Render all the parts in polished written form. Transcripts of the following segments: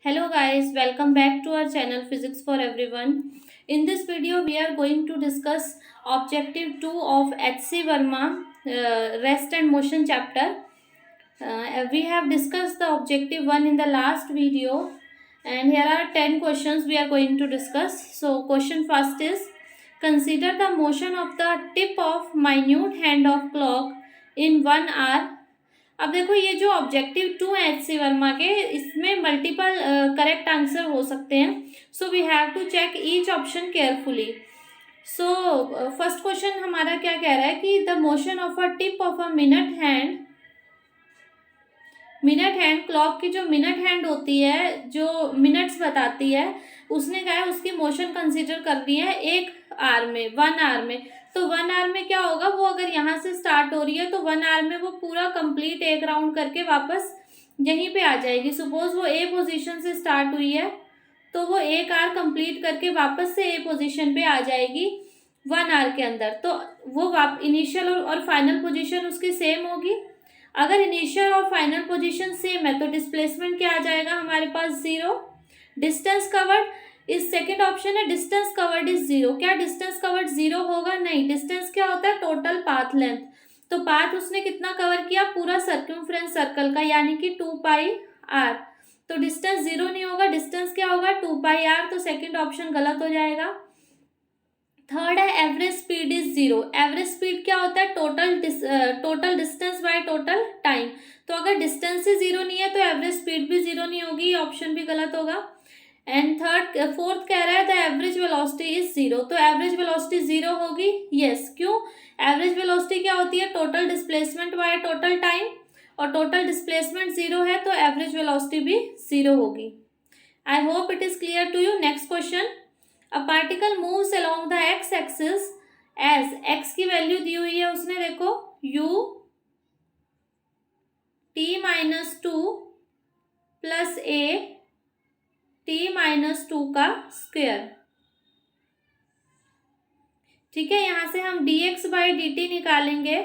Hello guys, welcome back to our channel Physics for Everyone. In this video we are going to discuss objective 2 of H.C. Verma rest and motion chapter. We have discussed the objective 1 in the last video and here are 10 questions we are going to discuss. So question first is, consider the motion of the tip of minute hand of clock in 1 hour. अब देखो ये जो objective 2 है H.C. Verma के, इसमें multiple correct answer हो सकते हैं. So we have to check each option carefully. So first question हमारा क्या कह रहा है कि the motion of a tip of a minute hand clock की जो मिनट हैंड होती है, जो मिनट्स बताती है, उसने कहा है उसकी मोशन कंसीडर करनी है 1 आवर में, 1 आवर में. तो 1 आवर में क्या होगा, वो अगर यहाँ से स्टार्ट हो रही है तो 1 आवर में वो पूरा कंप्लीट एक राउंड करके वापस यहीं पे आ जाएगी. सपोज वो ए पोजीशन से स्टार्ट हुई है तो वो 1 आवर कंप्लीट करके वापस से ए पोजीशन पे आ जाएगी 1 आवर के अंदर. तो वो इनिशियल और फाइनल पोजीशन उसकी सेम होगी. अगर इनिशियल और फाइनल पोजीशन सेम है तो डिस्प्लेसमेंट क्या आ जाएगा हमारे पास, 0. डिस्टेंस कवर्ड इस सेकंड ऑप्शन है, डिस्टेंस कवर्ड इज 0. क्या डिस्टेंस कवर्ड 0 होगा? नहीं. डिस्टेंस क्या होता है? Total path length. तो पाथ उसने कितना कवर किया? पूरा सर्कमफ्रेंस सर्कल का, यानी कि 2πr. तो डिस्टेंस 0 नहीं होगा. डिस्टेंस क्या होगा? 2πr. तो सेकंड ऑप्शन गलत हो जाएगा. थर्ड है average speed is 0. Average speed क्या होता है? Total distance by total time. तो अगर डिस्टेंस ही 0 नहीं है तो एवरेज स्पीड भी 0 नहीं होगी. ऑप्शन भी गलत होगा. एंड फोर्थ कह रहा है द एवरेज वेलोसिटी इज 0. तो एवरेज वेलोसिटी 0 होगी. यस. क्यों? एवरेज वेलोसिटी क्या होती है? Total displacement by total time, और टोटल डिस्प्लेसमेंट 0 है तो एवरेज वेलोसिटी भी 0 होगी. I hope it is clear to you. Next question. A particle moves along the x axis as, x की वैल्यू दी हुई है उसने, देखो u t-2 plus a t-2 का स्क्वायर. ठीक है, यहां से हम dx बाई dt निकालेंगे.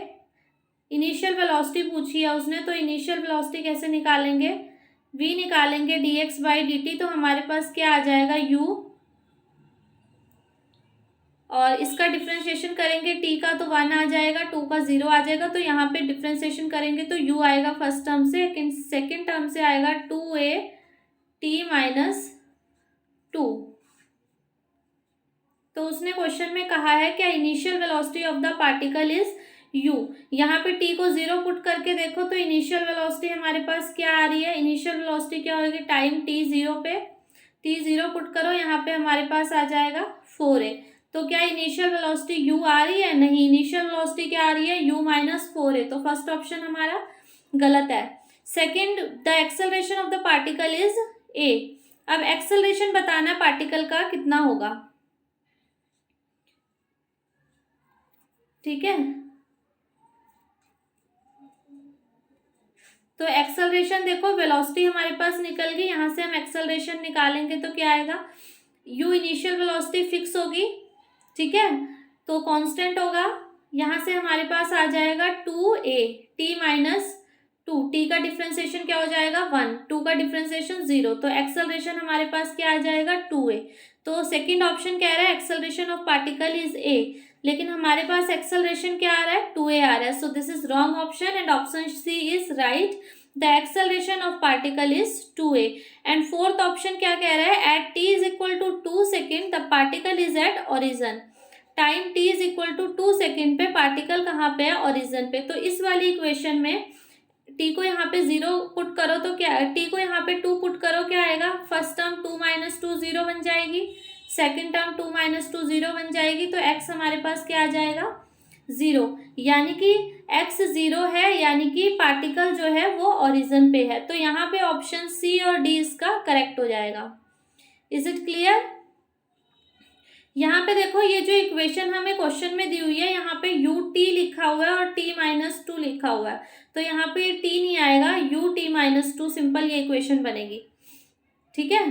इनिशियल वेलोसिटी पूछी है उसने, तो इनिशियल वेलोसिटी कैसे निकालेंगे? v निकालेंगे dx बाई dt. तो हमारे पास क्या आ जाएगा? u, और इसका डिफ्रेंशिएशन करेंगे t का तो 1 आ जाएगा, 2 का 0 आ जाएगा. तो यहाँ पे डिफ्रेंशिएशन करेंगे तो u आएगा फर्स्ट टर्म से, सेकेंड टर्म से आएगा 2a t-2. तो उसने क्वेश्चन में कहा है क्या initial velocity of the particle is u. यहाँ पे t को 0 पुट करके देखो तो इनिशियल वेलोसिटी हमारे पास क्या आ रही है? इनिशियल वेलोसिटी क्या होगी? टाइम t0 पे t0 पुट करो, यहाँ पे हमारे पास आ जाएगा 4a. तो क्या इनिशियल वेलोसिटी u आ रही है? नहीं. इनिशियल वेलोसिटी क्या आ रही है? u minus 4a. तो फर्स्ट ऑप्शन हमारा गलत है. Second, the acceleration of the particle is a. अब एक्सेलरेशन बताना पार्टिकल का कितना होगा. ठीक है, तो एक्सेलरेशन देखो, वेलोसिटी हमारे पास निकल गई, यहां से हम एक्सेलरेशन निकालेंगे तो क्या आएगा? u इनिशियल वेलोसिटी फिक्स होगी. ठीक है, तो कांस्टेंट होगा. यहां से हमारे पास आ जाएगा 2a t-2. t का डिफरेंशिएशन क्या हो जाएगा? 1. 2 का डिफरेंशिएशन 0. तो एक्सेलरेशन हमारे पास क्या आ जाएगा? 2a. तो सेकंड ऑप्शन कह रहा है acceleration of particle is a, लेकिन हमारे पास एक्सेलरेशन क्या आ रहा है? 2a आ रहा है. So this is wrong option and option C is right. The acceleration of particle is 2a. And fourth option क्या कह रहा है? At t is equal to 2 second the particle is at origin. Time t is equal to 2 second पे particle कहाँ पे है? Origin पे. तो इस वाली इक्वेशन में t को यहाँ पे 0 पुट करो तो क्या, t को यहाँ पे 2 पुट करो, क्या आएगा? फर्स्ट टर्म 2 माइनस 2 0 बन जाएगी, सेकेंड टर्म 2 माइनस 2 0 बन जाएगी. तो x हमारे पास क्या आ जाएगा? 0. यानी कि x 0 है, यानी कि पार्टिकल जो है वो ओरिजिन पे है. तो यहाँ पे ऑप्शन सी और डी इसका करेक्ट हो जाएगा. Is it clear? यहाँ पे देखो, ये जो इक्वेशन हमें क्वेश्चन में दी हुई है, यहाँ पे ut लिखा हुआ है और t-2 लिखा हुआ है. तो यहाँ पे t नहीं आएगा, ut-2 सिंपल ये इक्वेशन बनेगी. ठीक है,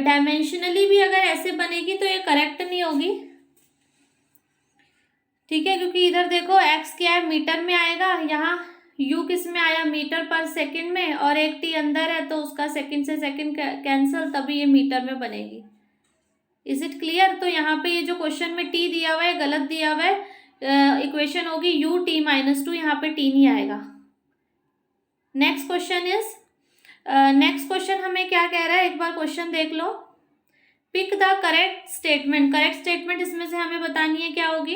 डायमेंशनली भी अगर ऐसे बनेगी तो ये करेक्ट नहीं होगी. ठीक है, क्योंकि इधर देखो x क्या है? मीटर में आएगा, यहाँ यू किस में आया, मीटर पर सेकंड में, और एक टी अंदर है तो उसका सेकंड से सेकंड कैंसल, तभी ये मीटर में बनेगी। Is it clear? तो यहाँ पे ये जो क्वेश्चन में टी दिया हुआ है गलत दिया हुआ है, इक्वेशन होगी यू टी -2, यहाँ पे टी नहीं आएगा। नेक्स्ट क्वेश्चन हमें क्या कह रहा है, एक बार क्वेश्चन देख लो। पिक द करेक्ट स्टेटमेंट इसमें से हमें बतानी है क्या होगी।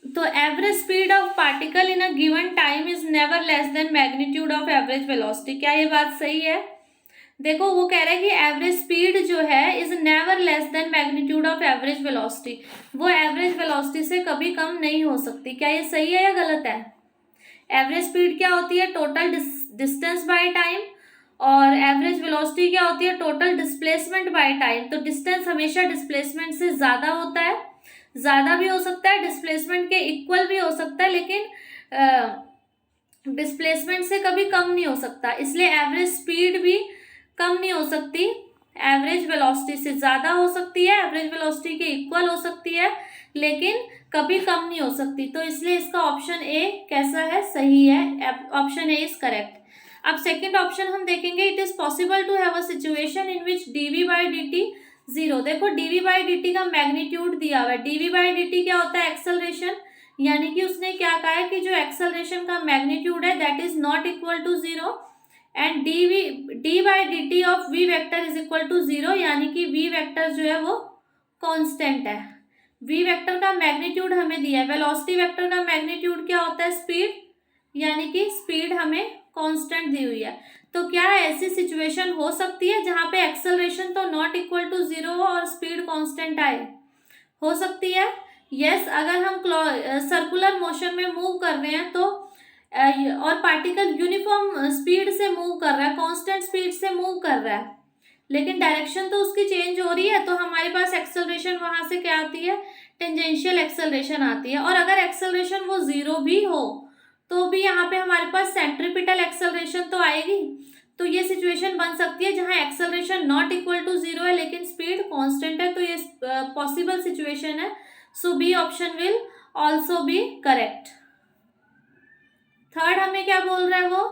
तो average speed of particle in a given time is never less than magnitude of average velocity. क्या ये बात सही है? देखो वो कह रहा है कि एवरेज स्पीड जो है is never less than magnitude of average velocity, वो एवरेज वेलोसिटी से कभी कम नहीं हो सकती। क्या ये सही है या गलत है? एवरेज स्पीड क्या होती है, टोटल डिस्टेंस बाय टाइम, और एवरेज वेलोसिटी क्या होती है, टोटल डिस्प्लेसमेंट बाय टाइम। तो डिस्टेंस हमेशा डिस्प्लेसमेंट से ज़्यादा होता है, ज़्यादा भी हो सकता है, डिस्प्लेसमेंट के इक्वल भी हो सकता है, लेकिन डिस्प्लेसमेंट से कभी कम नहीं हो सकता। इसलिए एवरेज स्पीड भी कम नहीं हो सकती, एवरेज वेलोसिटी से ज़्यादा हो सकती है, एवरेज वेलोसिटी के इक्वल हो सकती है, लेकिन कभी कम नहीं हो सकती। तो इसलिए इसका ऑप्शन ए कैसा है, सही है, ऑप्शन ए इज करेक्ट। अब सेकंड ऑप्शन हम देखेंगे, it is possible to have a situation in which dv by dt 0। देखो dv बाई dt का मैग्नीट्यूड दिया हुआ है, dv बाई dt क्या होता है, एक्सेलरेशन, यानी कि उसने क्या कहा है कि जो एक्सेलरेशन का मैग्नीट्यूड है that is not equal to 0, and D by D T of V vector is equal to 0, यानी कि वी वेक्टर जो है वो कांस्टेंट है। वी वेक्टर का मैग्नीट्यूड हमें दिया है, वेलोसिटी वेक्टर का मैग्नीट्यूड क्या होता है, स्पीड, यानी कि स्पीड हमें कांस्टेंट दी हुई है। तो क्या ऐसी सिचुएशन हो सकती है जहां पे एक्सेलरेशन तो नॉट इक्वल टू 0 हो और स्पीड कांस्टेंट आए? हो सकती है, यस। अगर हम सर्कुलर मोशन में मूव कर रहे हैं तो और पार्टिकल यूनिफॉर्म स्पीड से मूव कर रहा है, कांस्टेंट स्पीड से मूव कर रहा है, लेकिन डायरेक्शन तो उसकी चेंज हो रही है, तो हमारे पास एक्सेलरेशन वहां से क्या आती है, टेंजेंशियल एक्सेलरेशन आती है। और अगर एक्सेलरेशन वो 0 भी हो तो भी यहाँ पे हमारे पास सेंट्रीपिटल एक्सेलरेशन तो आएगी। तो ये सिचुएशन बन सकती है जहाँ एक्सेलरेशन नॉट इक्वल टू 0 है लेकिन स्पीड कांस्टेंट है, तो ये पॉसिबल सिचुएशन है। So B option will also be correct. Third हमें क्या बोल रहा है वो,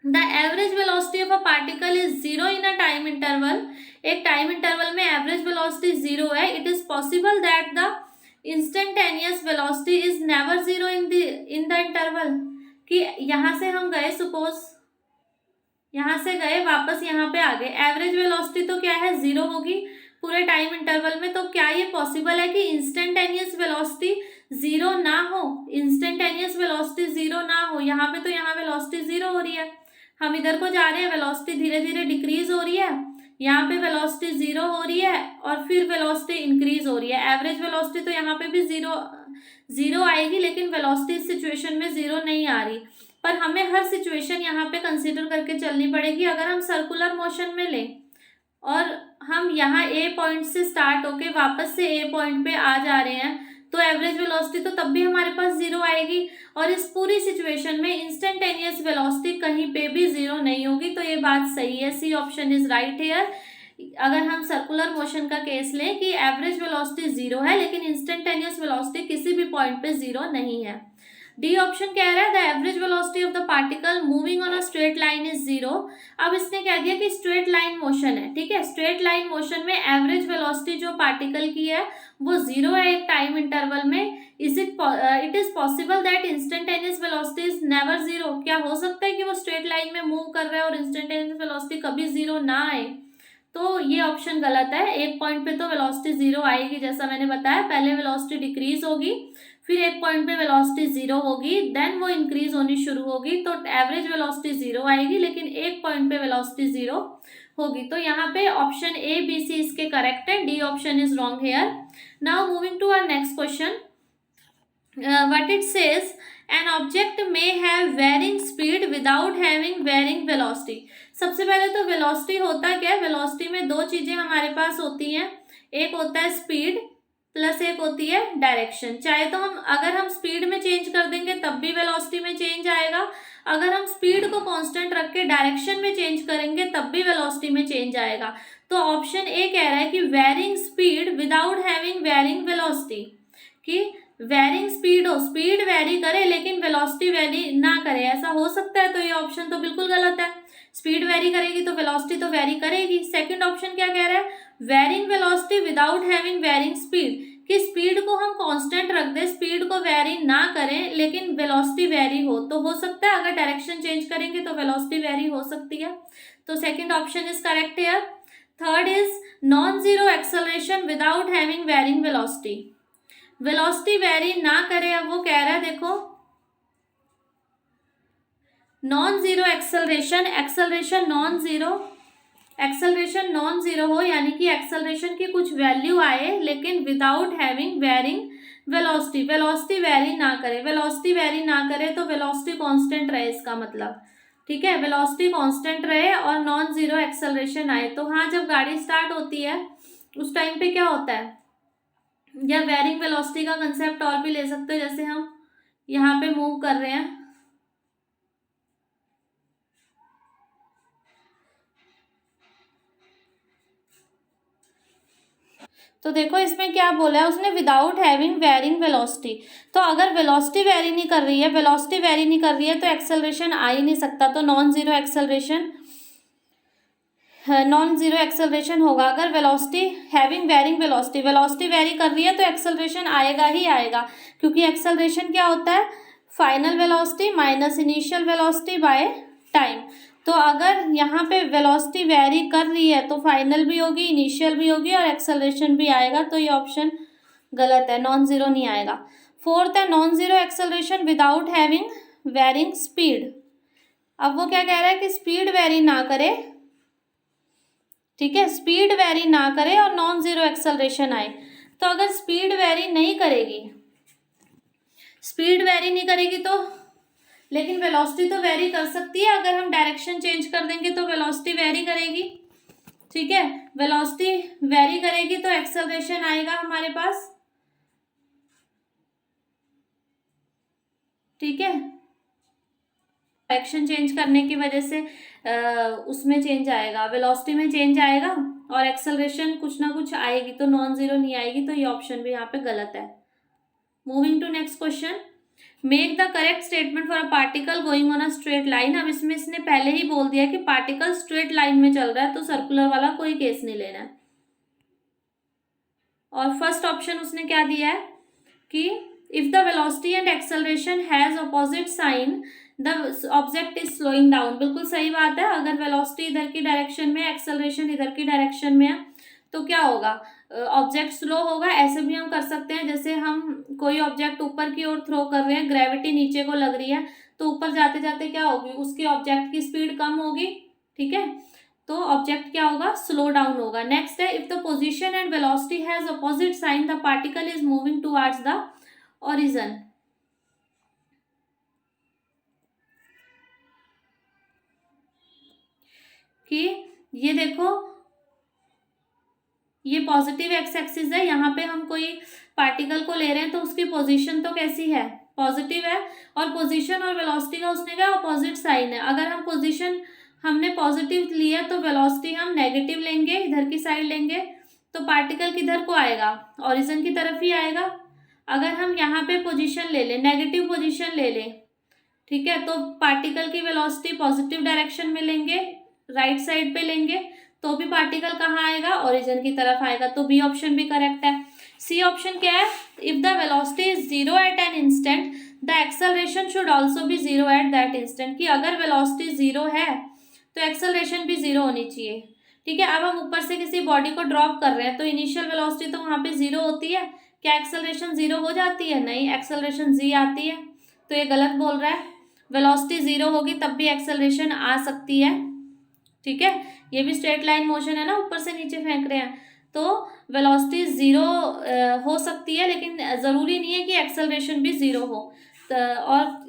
the average velocity of a particle is 0 in a time interval. एक टाइम इंटरवल में एवरेज वेलोसिटी 0 है। It is possible that the instantaneous velocity is never 0 in the interval. कि यहाँ से हम गए, सपोज यहाँ से गए, वापस यहाँ पे आ गए, एवरेज वेलोसिटी तो क्या है, 0 होगी पूरे टाइम इंटरवल में। तो क्या ये पॉसिबल है कि इंस्टेंटेनियस वेलोसिटी 0 ना हो, इंस्टेंटेनियस वेलोसिटी 0 ना हो? यहाँ पे तो यहाँ वेलोसिटी 0 हो रही है, हम इधर को जा रहे हैं, वेलोसिटी धीरे धीरे डिक्रीज हो रही है, यहाँ पे वेलोसिटी 0 हो रही है और फिर वेलोसिटी इंक्रीज हो रही है। एवरेज वेलोसिटी तो यहाँ पे भी 0 आएगी, लेकिन वेलोसिटी इस सिचुएशन में 0 नहीं आ रही। पर हमें हर सिचुएशन यहाँ पे कंसीडर करके चलनी पड़ेगी। अगर हम सर्कुलर मोशन में लें और हम यहाँ ए पॉइंट से स्टार्ट होके वापस से ए पॉइंट पे आ जा रहे हैं, तो एवरेज वेलोसिटी तो तब भी हमारे पास 0 आएगी, और इस पूरी सिचुएशन में इंस्टेंटेनियस वेलोसिटी कहीं पे भी 0 नहीं होगी। तो ये बात सही है, C option is right here. अगर हम सर्कुलर मोशन का केस लें कि एवरेज वेलोसिटी 0 है लेकिन इंस्टेंटेनियस वेलोसिटी किसी भी पॉइंट पे 0 नहीं है। डी ऑप्शन कह रहा है the average velocity of the particle moving on a straight line is 0। अब इसने कह दिया कि स्ट्रेट लाइन मोशन है, ठीक है, स्ट्रेट लाइन मोशन में एवरेज वेलोसिटी जो पार्टिकल की है वो 0 है एक टाइम इंटरवल में। It is possible that instantaneous velocity is never 0। क्या हो सकता है कि वो स्ट्रेट लाइन में मूव कर रहा है और इंस्टेंटेनियस वेलोसिटी कभी 0 ना आए? तो ये ऑप्शन गलत है। एक पॉइंट पे तो वेलोसिटी 0 आएगी, जैसा मैंने बताया, पहले वेलोसिटी डिक्रीज होगी, फिर एक पॉइंट पे वेलोसिटी 0 होगी, देन वो इंक्रीज होनी शुरू होगी, तो एवरेज वेलोसिटी 0 आएगी, लेकिन एक पॉइंट पे वेलोसिटी 0 होगी। तो यहाँ पे ऑप्शन ए बी सी इसके करेक्ट है, D option is wrong here. Now moving to our next question, what it says, an object may have varying speed without having varying velocity. सबसे पहले तो वेलोसिटी होता क्या है, वेलोसिटी में दो चीजें हमारे पास होती हैं, एक होता है स्पीड प्लस एक होती है डायरेक्शन। चाहे तो अगर हम स्पीड में चेंज कर देंगे तब भी वेलोसिटी में चेंज आएगा, अगर हम स्पीड को कांस्टेंट रख के डायरेक्शन में चेंज करेंगे तब भी वेलोसिटी में चेंज आएगा। तो ऑप्शन ए कह रहा है कि varying speed without having varying velocity, कि वेरिंग स्पीड हो, स्पीड वेरी करे लेकिन वेलोसिटी वेरी ना करे, ऐसा हो सकता है? तो ये ऑप्शन तो बिल्कुल गलत है। स्पीड वेरी करेगी तो वेलोसिटी तो वेरी करेगी। सेकंड ऑप्शन क्या कह रहा है? Varying velocity without having varying speed, कि स्पीड को हम कांस्टेंट रख दें, स्पीड को वेरी ना करें लेकिन वेलोसिटी वेरी हो, तो हो सकता है अगर डायरेक्शन चेंज करेंगे तो वेलोसिटी वेरी हो सकती है। तो second option is correct here. Third is non zero acceleration without having varying velocity, velocity vary ना करे। अब वो कह रहा है देखो, non zero acceleration, acceleration non zero हो, यानी कि एक्सेलरेशन की कुछ वैल्यू आए लेकिन without having varying velocity, velocity vary ना करे। वेलोसिटी वेरी ना करे तो वेलोसिटी कांस्टेंट रहे, इसका मतलब, ठीक है, वेलोसिटी कांस्टेंट रहे और नॉन जीरो एक्सेलरेशन आए। तो हाँ, जब गाड़ी स्टार्ट होती है उस टाइम पे क्या होता है, या वेरिंग वेलोसिटी का कंसेप्ट और भी ले सकते हैं, जैसे हम यहाँ पे मूव कर रहे हैं, तो देखो इसमें क्या बोला है उसने, विदाउट हैविंग वेरिंग वेलोसिटी। तो अगर वेलोसिटी वेरी नहीं कर रही है, वेलोसिटी वेरी नहीं कर रही है तो एक्सेलरेशन आ ही नहीं सकता, तो non zero acceleration, non zero acceleration होगा। अगर velocity having varying velocity, velocity vary कर रही है तो एक्सेलरेशन आएगा ही आएगा, क्योंकि एक्सेलरेशन क्या होता है, final velocity minus initial velocity by time. तो अगर यहाँ पे वेलोसिटी वेरी कर रही है तो फाइनल भी होगी, इनिशियल भी होगी और एक्सेलरेशन भी आएगा, तो ये ऑप्शन गलत है, नॉन जीरो नहीं आएगा। फोर्थ है non zero acceleration without having varying speed. अब वो क्या कह रहा है कि स्पीड वेरी ना करे, ठीक है, स्पीड वेरी ना करे और नॉन जीरो एक्सेलरेशन आए। तो अगर स्पीड वेरी नहीं करेगी, स्पीड वेरी नहीं करेगी तो, लेकिन वेलोसिटी तो वेरी कर सकती है, अगर हम डायरेक्शन चेंज कर देंगे तो वेलोसिटी वेरी करेगी, ठीक है, वेलोसिटी वेरी करेगी तो एक्सेलरेशन आएगा हमारे पास, ठीक है, डायरेक्शन चेंज करने की वजह से उसमें चेंज आएगा, वेलोसिटी में चेंज आएगा और एक्सेलरेशन कुछ ना कुछ आएगी, तो नॉन जीरो नहीं आएगी, तो ये ऑप्शन भी यहाँ पे गलत है। Moving to next question, make the correct statement for a particle going on a straight line. अब इसमें इसने पहले ही बोल दिया कि पार्टिकल स्ट्रेट लाइन में चल रहा है, तो सर्कुलर वाला कोई केस नहीं लेना है। और फर्स्ट ऑप्शन उसने क्या दिया है कि if the velocity and acceleration has opposite sign the object is slowing down. बिल्कुल सही बात है, अगर वेलोसिटी इधर की डायरेक्शन में, एक्सेलरेशन इधर की डायरेक्शन में है तो क्या होगा, ऑब्जेक्ट स्लो होगा। ऐसे भी हम कर सकते हैं, जैसे हम कोई ऑब्जेक्ट ऊपर की ओर थ्रो कर रहे हैं, ग्रेविटी नीचे को लग रही है, तो ऊपर जाते जाते क्या होगी, उसकी ऑब्जेक्ट की स्पीड कम होगी, ठीक है, तो ऑब्जेक्ट क्या होगा, स्लो डाउन होगा। नेक्स्ट है if the position and velocity has opposite sign the particle is moving towards the origin. कि ये देखो, ये पॉजिटिव एक्स एक्सिस है, यहाँ पे हम कोई पार्टिकल को ले रहे हैं तो उसकी पोजीशन तो कैसी है, पॉजिटिव है, और पोजीशन और वेलोसिटी का उसने क्या अपोजिट साइन है। अगर हम पोजीशन हमने पॉजिटिव लिया तो वेलोसिटी हम नेगेटिव लेंगे, इधर की साइड लेंगे, तो पार्टिकल किधर को आएगा, ओरिजिन की तरफ ही आएगा। अगर हम यहाँ पे पोजीशन ले लें, नेगेटिव पोजीशन ले लें, ठीक है, तो पार्टिकल की वेलोसिटी पॉजिटिव डायरेक्शन में लेंगे, राइट साइड पे लेंगे, तो भी पार्टिकल कहाँ आएगा, ओरिजिन की तरफ आएगा, तो बी ऑप्शन भी करेक्ट है। सी ऑप्शन क्या है, if the velocity is zero at an instant the acceleration should also be zero at that instant. कि अगर वेलोसिटी जीरो है तो एक्सेलरेशन भी जीरो होनी चाहिए, ठीक है। अब हम ऊपर से किसी बॉडी को ड्रॉप कर रहे हैं तो इनिशियल वेलोसिटी तो वहाँ पे जीरो होती है, क्या एक्सेलरेशन जीरो हो जाती है, नहीं, एक्सेलरेशन जी आती है, तो ये गलत बोल रहा है। वेलोसिटी जीरो होगी तब भी एक्सेलरेशन आ सकती है, ठीक है, ये भी स्ट्रेट लाइन मोशन है ना, ऊपर से नीचे फेंक रहे हैं, तो वेलोसिटी जीरो हो सकती है, लेकिन ज़रूरी नहीं है कि एक्सेलरेशन भी जीरो हो। और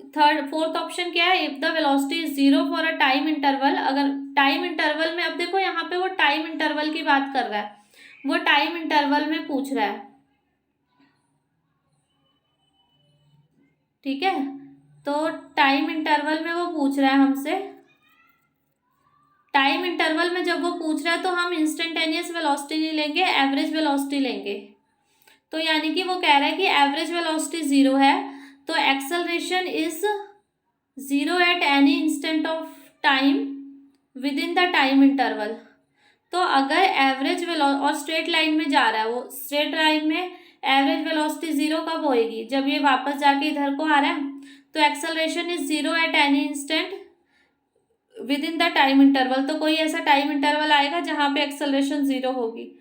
फोर्थ ऑप्शन क्या है, if the velocity is zero for a time interval. अगर टाइम इंटरवल में, अब देखो यहाँ पे वो टाइम इंटरवल की बात कर रहा है, वो टाइम इंटरवल में पूछ रहा है, ठीक है, तो टाइम इंटरवल में वो पूछ रहा है हमसे। टाइम इंटरवल में जब वो पूछ रहा है तो हम इंस्टेंटेनियस वेलोसिटी नहीं लेंगे, एवरेज वेलोसिटी लेंगे। तो यानी कि वो कह रहा है कि एवरेज वेलोसिटी 0 है, तो acceleration is 0 at any instant of time with in the time interval. तो अगर एवरेज और स्ट्रेट लाइन में जा रहा है, वो स्ट्रेट लाइन में एवरेज वेलोसिटी 0 कब होएगी, जब ये वापस जाके इधर को आ रहा है। तो acceleration is 0 at any instant with in the time interval. तो कोई ऐसा टाइम इंटरवल आएगा जहां पे एक्सेलरेशन 0 होगी।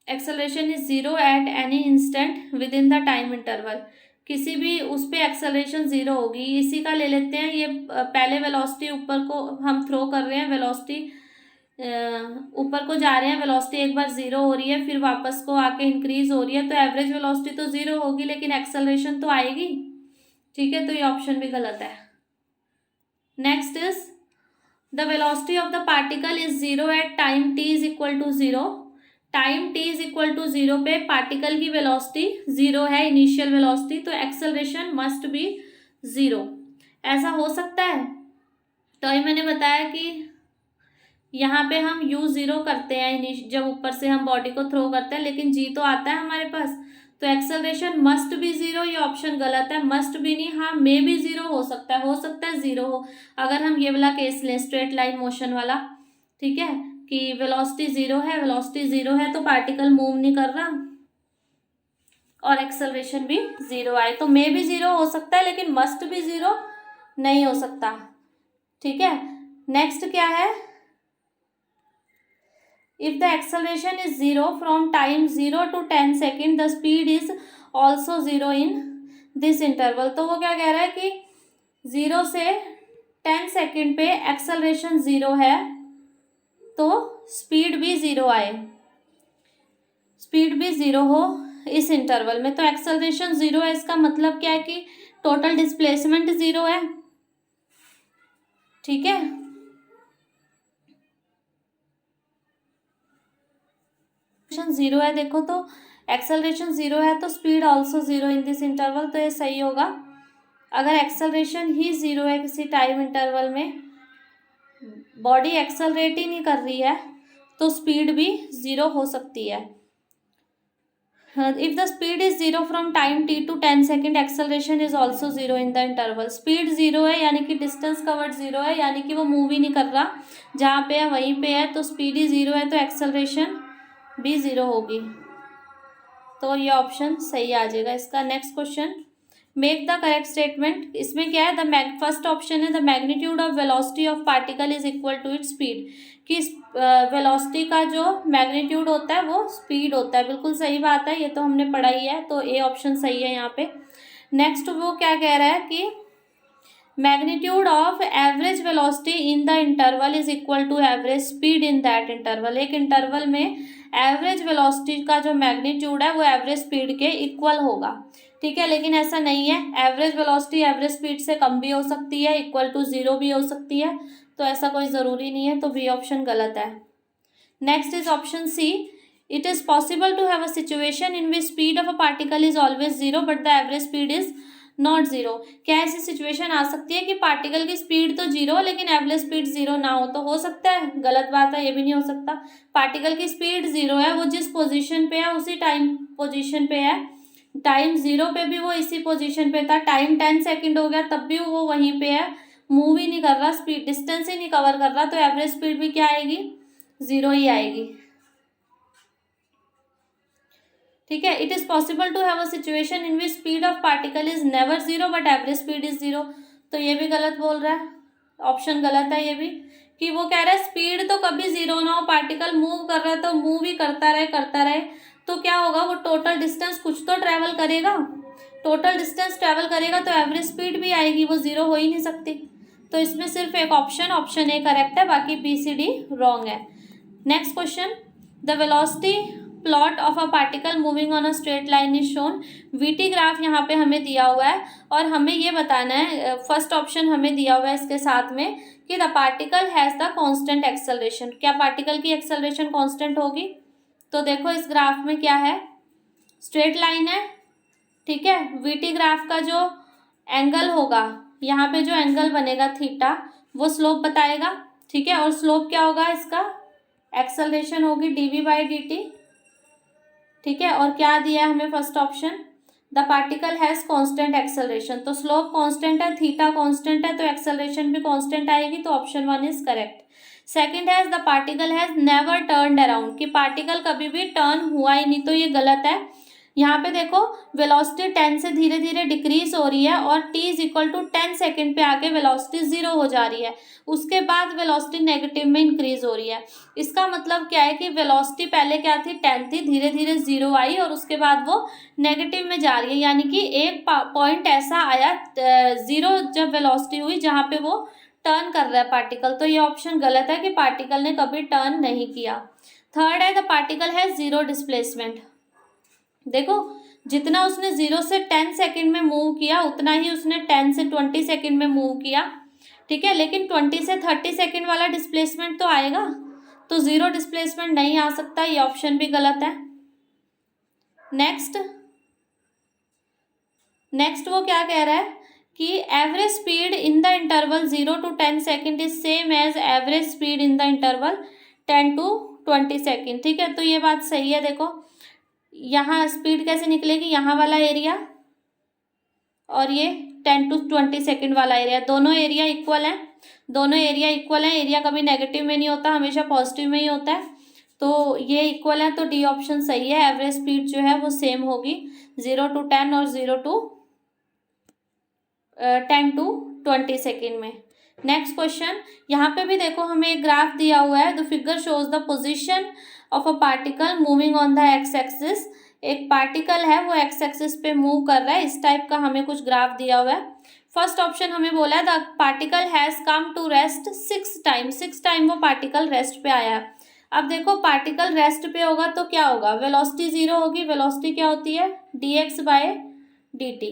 Acceleration is 0 at any instant with in the time interval, किसी भी उस पे एक्सेलरेशन 0 होगी। इसी का ले लेते हैं, ये पहले वेलोसिटी ऊपर को हम थ्रो कर रहे हैं, वेलोसिटी ऊपर को जा रहे हैं, वेलोसिटी एक बार 0 हो रही है, फिर वापस को आके इंक्रीज हो रही है, तो एवरेज वेलोसिटी तो 0 होगी लेकिन एक्सेलरेशन तो आएगी। ठीक है, तो ये ऑप्शन भी गलत है। Next is the velocity of the particle is 0 at time t is equal to 0। Time t is equal to 0 पे पार्टिकल की वेलोसिटी 0 है, इनिशियल वेलोसिटी, तो एक्सेलरेशन मस्ट बी 0। ऐसा हो सकता है, तो ये मैंने बताया कि यहाँ पे हम u0 करते हैं जब ऊपर से हम बॉडी को थ्रो करते हैं, लेकिन g तो आता है हमारे पास, तो एक्सेलरेशन मस्ट बी 0। ये ऑप्शन गलत है, मस्ट बी नहीं, हाँ मे बी 0 हो सकता है 0 हो, अगर हम ये वाला केस लें स्ट्रेट लाइन मोशन वाला। ठीक है, कि वेलोसिटी 0 है, वेलोसिटी 0 है तो पार्टिकल मूव नहीं कर रहा और एक्सेलरेशन भी 0 आए, तो मे बी 0 हो सकता है लेकिन मस्ट बी 0 नहीं हो सकता। ठीक है, नेक्स्ट क्या है, if the acceleration is 0 from time 0 to 10 second the speed is also 0 in this interval। तो वो क्या कह रहा है कि 0 से 10 सेकेंड पे एक्सेलरेशन 0 है तो स्पीड भी 0 आए, स्पीड भी 0 हो इस इंटरवल में। तो एक्सेलरेशन 0 है, इसका मतलब क्या है कि टोटल डिस्प्लेसमेंट 0 है। ठीक है, जीरो है, देखो तो एक्सेलरेशन 0 है तो speed also 0 in this interval, तो ये सही होगा। अगर एक्सेलरेशन ही 0 है किसी टाइम इंटरवल में, बॉडी एक्सेलरेट ही नहीं कर रही है, तो स्पीड भी 0 हो सकती है। If the speed is 0 from time t to 10 second acceleration is also 0 in the interval. Speed 0 है यानी कि डिस्टेंस कवर्ड 0 है, यानी कि वो मूव ही नहीं कर रहा, जहाँ पे है वहीं पे है, तो स्पीड ही 0 है तो एक्सेलरेशन भी 0 होगी, तो ये ऑप्शन सही आ जाएगा इसका। Next question, make the correct statement. इसमें क्या है, फर्स्ट ऑप्शन है the magnitude of velocity of particle is equal to its speed, कि वेलोसिटी का जो मैग्नीट्यूड होता है वो स्पीड होता है, बिल्कुल सही बात है, ये तो हमने पढ़ा ही है, तो ए ऑप्शन सही है यहाँ पे। नेक्स्ट वो क्या कह रहा है कि magnitude of average velocity in the interval is equal to average speed in that interval. एक इंटरवल में एवरेज वेलोसिटी का जो मैग्नीट्यूड है वो एवरेज स्पीड के इक्वल होगा। ठीक है, लेकिन ऐसा नहीं है, एवरेज वेलोसिटी एवरेज स्पीड से कम भी हो सकती है, इक्वल टू 0 भी हो सकती है, तो ऐसा कोई ज़रूरी नहीं है, तो बी ऑप्शन गलत है। Next is option C, it is possible to have a situation in which speed of a particle is always 0 but the average speed is not 0। क्या ऐसी सिचुएशन आ सकती है कि पार्टिकल की स्पीड तो 0 लेकिन एवरेज स्पीड 0 ना हो, तो हो सकता है, गलत बात है, ये भी नहीं हो सकता। पार्टिकल की स्पीड 0 है, वो जिस पोजीशन पे है उसी टाइम पोजीशन पे है, टाइम 0 पे भी वो इसी पोजीशन पे था, टाइम 10 सेकेंड हो गया तब भी वो वहीं पे है, मूव ही नहीं कर रहा, स्पीड डिस्टेंस ही नहीं कवर कर रहा, तो एवरेज स्पीड भी क्या आएगी, 0 ही आएगी। ठीक है, it is possible to have a situation in which speed of particle is never 0 but average speed is 0, तो ये भी गलत बोल रहा है, ऑप्शन गलत है ये भी, कि वो कह रहा है स्पीड तो कभी 0 ना हो, पार्टिकल मूव कर रहा है तो मूव ही करता रहे, तो क्या होगा, वो टोटल डिस्टेंस कुछ तो ट्रैवल करेगा, टोटल डिस्टेंस ट्रैवल करेगा तो एवरेज स्पीड भी आएगी, वो 0 हो ही नहीं सकती। तो इसमें सिर्फ एक ऑप्शन ए करेक्ट है, बाकी बी सी डी रॉन्ग है। Next question, the velocity plot of a particle moving on a straight line is shown. VT graph यहाँ पे हमें दिया हुआ है और हमें ये बताना है, फर्स्ट ऑप्शन हमें दिया हुआ है इसके साथ में कि the particle has the constant acceleration. क्या पार्टिकल की एक्सेलरेशन कांस्टेंट होगी? तो देखो इस ग्राफ में क्या है, स्ट्रेट लाइन है, ठीक है, वीटी ग्राफ का जो एंगल होगा, यहाँ पे जो एंगल बनेगा थीटा, वो स्लोप बताएगा। ठीक है, और स्लोप क्या होगा इसका, एक्सेलरेशन होगी dv/dt, ठीक है, और क्या दिया है हमें first option, the particle has constant acceleration, तो स्लोप कांस्टेंट है, थीटा कांस्टेंट है, तो एक्सेलरेशन भी कांस्टेंट आएगी, तो ऑप्शन 1 इज करेक्ट। सेकंड है the particle has never turned around, कि पार्टिकल कभी भी टर्न हुआ ही नहीं, तो ये गलत है। यहाँ पे देखो वेलोसिटी 10 से धीरे धीरे डिक्रीज हो रही है और t is equal to 10 second पे आके वेलोसिटी 0 हो जा रही है, उसके बाद वेलोसिटी नेगेटिव में इंक्रीज हो रही है। इसका मतलब क्या है कि वेलोसिटी पहले क्या थी, 10 थी, धीरे धीरे 0 आई और उसके बाद वो नेगेटिव में जा रही है, यानी कि एक पॉइंट ऐसा आया 0 जब वेलोसिटी हुई जहाँ पे वो टर्न कर रहा है पार्टिकल, तो ये ऑप्शन गलत है कि पार्टिकल ने कभी टर्न नहीं किया। थर्ड है द पार्टिकल हैज 0 डिस्प्लेसमेंट, देखो जितना उसने 0 से 10 सेकेंड में मूव किया उतना ही उसने 10 से 20 सेकेंड में मूव किया, ठीक है, लेकिन 20 से 30 सेकेंड वाला डिस्प्लेसमेंट तो आएगा, तो 0 डिस्प्लेसमेंट नहीं आ सकता, ये ऑप्शन भी गलत है। नेक्स्ट वो क्या कह रहा है कि average speed in the interval 0 to 10 second is same as average speed in the interval 10 to 20 second, ठीक है, तो ये बात सही है। देखो यहाँ स्पीड कैसे निकलेगी, यहाँ वाला एरिया और ये 10 to 20 सेकेंड वाला एरिया, दोनों एरिया इक्वल हैं, दोनों एरिया इक्वल हैं, एरिया कभी नेगेटिव में नहीं होता, हमेशा पॉजिटिव में ही होता है, तो ये इक्वल है, तो डी ऑप्शन सही है। एवरेज स्पीड जो है वो सेम होगी 0 to 10 और 0 to 10 to 20 सेकेंड में। नेक्स्ट क्वेश्चन, यहाँ पे भी देखो हमें एक ग्राफ दिया हुआ है, the figure shows the position of a particle moving on the x axis, एक पार्टिकल है वो एक्स एक्सिस पे मूव कर रहा है, इस टाइप का हमें कुछ ग्राफ दिया हुआ है। फर्स्ट ऑप्शन हमें बोला है the particle has come to rest 6 time वो पार्टिकल रेस्ट पे आया है। अब देखो पार्टिकल रेस्ट पे होगा तो क्या होगा, वेलोसिटी 0 होगी, वेलोसिटी क्या होती है dx/dt,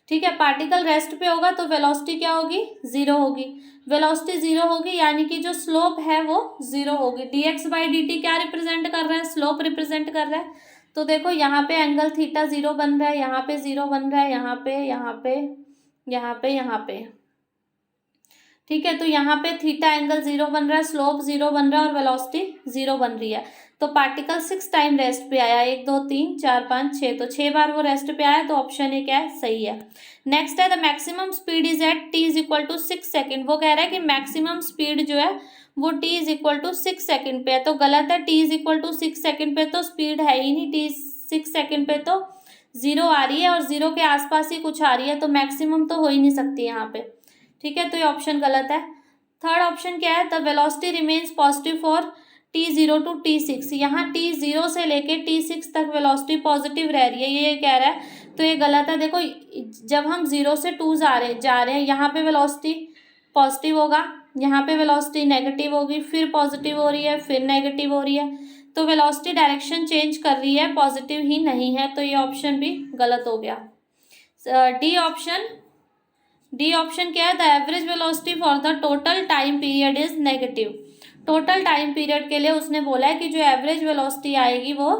ठीक है, पार्टिकल रेस्ट पे होगा तो वेलोसिटी क्या होगी, 0 होगी, वेलोसिटी 0 होगी यानी कि जो स्लोप है वो 0 होगी। dx/dt क्या रिप्रेजेंट कर रहा है, स्लोप रिप्रेजेंट कर रहा है, तो देखो यहाँ पे एंगल थीटा 0 बन रहा है, यहाँ पे 0 बन रहा है, यहाँ पे यहाँ पे यहाँ पे यहाँ पे, ठीक है, तो यहाँ पे थीटा एंगल 0 बन रहा है, स्लोप 0 बन रहा है और वेलोसिटी 0 बन रही है, तो पार्टिकल 6 टाइम रेस्ट पे आया, 1 2 3 4 5 6, तो 6 बार वो रेस्ट पे आया, तो ऑप्शन ए क्या है, सही है। नेक्स्ट है the maximum speed is at t is equal to 6 second, वो कह रहा है कि मैक्सिमम स्पीड जो है वो t is equal to 6 second पे है, तो गलत है, t is equal to 6 second पे तो स्पीड है ही नहीं, t 6 सेकेंड पे तो 0 आ रही है और 0 के आसपास ही कुछ आ रही है, तो मैक्सिमम तो हो ही नहीं सकती यहाँ पे, ठीक है, तो ये ऑप्शन गलत है। थर्ड ऑप्शन क्या है, the velocity remains positive for t0 to t6, यहाँ t0 से लेके t6 तक वेलोसिटी पॉजिटिव रह रही है, ये कह रहा है, तो ये गलत है। देखो जब हम 0 से 2 जा रहे हैं यहाँ पे वेलोसिटी पॉजिटिव होगा, यहाँ पे वेलोसिटी नेगेटिव होगी, फिर पॉजिटिव हो रही है, फिर नेगेटिव हो रही है, तो वेलोसिटी डायरेक्शन चेंज कर रही है, पॉजिटिव ही नहीं है, तो ये ऑप्शन भी गलत हो गया। डी ऑप्शन क्या है, the average velocity for the total time period is negative, total time period के लिए उसने बोला है कि जो एवरेज वेलोसिटी आएगी वो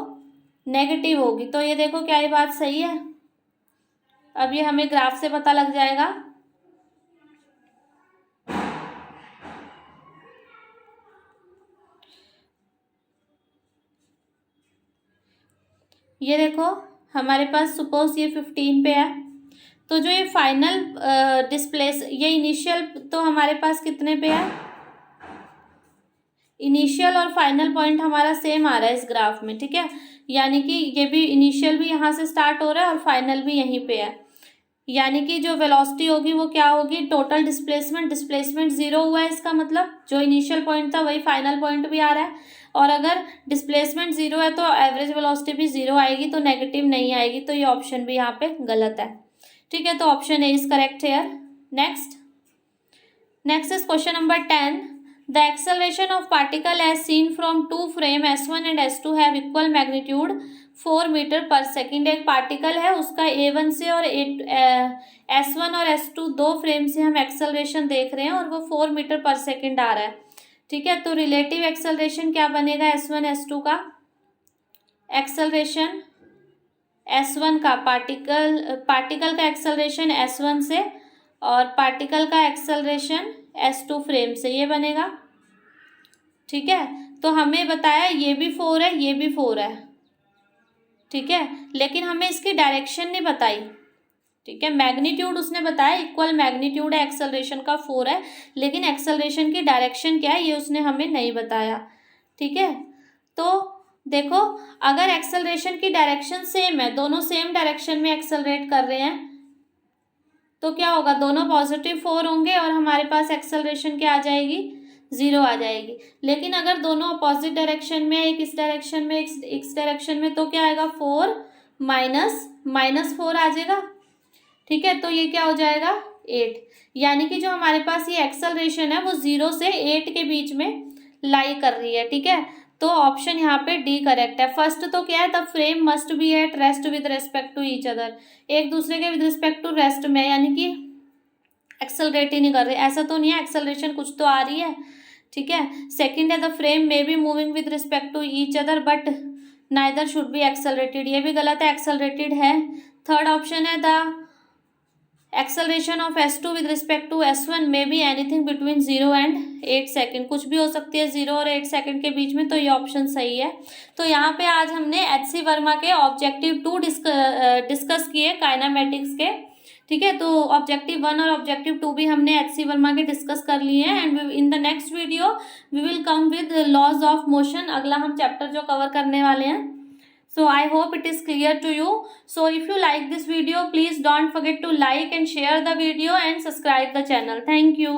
नेगेटिव होगी, तो ये देखो क्या ये बात सही है, अब ये हमें ग्राफ से पता लग जाएगा। ये देखो हमारे पास सपोज ये 15 पे है, तो जो ये फाइनल डिस्प्लेस, ये इनिशियल तो हमारे पास कितने पे है, इनिशियल और फाइनल पॉइंट हमारा सेम आ रहा है इस ग्राफ में, ठीक है, यानी कि ये भी इनिशियल भी यहाँ से स्टार्ट हो रहा है और फाइनल भी यहीं पे है, यानी कि जो वेलोसिटी होगी वो क्या होगी, टोटल डिस्प्लेसमेंट 0 हुआ है, इसका मतलब जो इनिशियल पॉइंट था वही फाइनल पॉइंट भी आ रहा है, और अगर डिस्प्लेसमेंट 0 है तो एवरेज वेलोसिटी भी 0 आएगी, तो नेगेटिव नहीं आएगी, तो ये ऑप्शन भी यहाँ पे गलत है, ठीक है, तो option A is correct here. Next is question number 10, the acceleration of particle as seen from two frame S1 and S2 have equal magnitude 4 metre per second, एक पार्टिकल है उसका A1 से और S1 और S2 दो frame से हम acceleration देख रहे हैं और वो 4 मीटर पर सेकेंड आ रहा है, ठीक है, तो रिलेटिव एक्सेलरेशन क्या बनेगा S1 S2 का, एक्सेलरेशन S1 का पार्टिकल का एक्सेलरेशन S1 से और पार्टिकल का एक्सेलरेशन S2 फ्रेम से, ये बनेगा, ठीक है, तो हमें बताया ये भी 4 है, ये भी 4 है, ठीक है, लेकिन हमें इसकी डायरेक्शन नहीं बताई। ठीक है, मैग्नीट्यूड उसने बताया, इक्वल मैग्नीट्यूड है एक्सेलरेशन का 4 है, लेकिन एक्सेलरेशन की डायरेक्शन क्या है ये उसने हमें नहीं बताया। ठीक है, तो देखो अगर एक्सेलरेशन की डायरेक्शन सेम है, दोनों सेम डायरेक्शन में एक्सेलरेट कर रहे हैं, तो क्या होगा, दोनों +4 होंगे और हमारे पास एक्सेलरेशन क्या आ जाएगी, 0 आ जाएगी। लेकिन अगर दोनों अपोजिट डायरेक्शन में, एक इस डायरेक्शन में, एक इस डायरेक्शन में, तो क्या आएगा, 4 -4 आ जाएगा। ठीक है, तो ये क्या हो जाएगा, 8। यानी कि जो हमारे पास ये एक्सेलरेशन है वो 0 से 8 के बीच में लाई कर रही है। ठीक है, तो ऑप्शन यहाँ पे डी करेक्ट है। फर्स्ट तो क्या है, the frame must be at rest with respect to each other, एक दूसरे के विद रिस्पेक्ट टू रेस्ट में, यानी कि एक्सेलरेट ही नहीं कर रहे, ऐसा तो नहीं है, एक्सेलरेशन कुछ तो आ रही है। ठीक है, सेकंड है the frame may be moving with respect to each other but neither should be accelerated, ये भी गलत है, एक्सेलरेटेड है। थर्ड ऑप्शन है the acceleration of S2 with respect to S1 may be anything between 0 and 8 second, कुछ भी हो सकती है 0 और 8 सेकेंड के बीच में, तो ये ऑप्शन सही है। तो यहाँ पे आज हमने HC वर्मा के ऑब्जेक्टिव 2 डिस्कस किए काइनामेटिक्स के। ठीक है, तो ऑब्जेक्टिव 1 और ऑब्जेक्टिव 2 भी हमने HC वर्मा के डिस्कस कर लिए हैं। And in the next video we will come with laws of motion, अगला हम चैप्टर जो कवर करने वाले हैं। So I hope it is clear to you. So if you like this video, please don't forget to like and share the video and subscribe the channel. Thank you.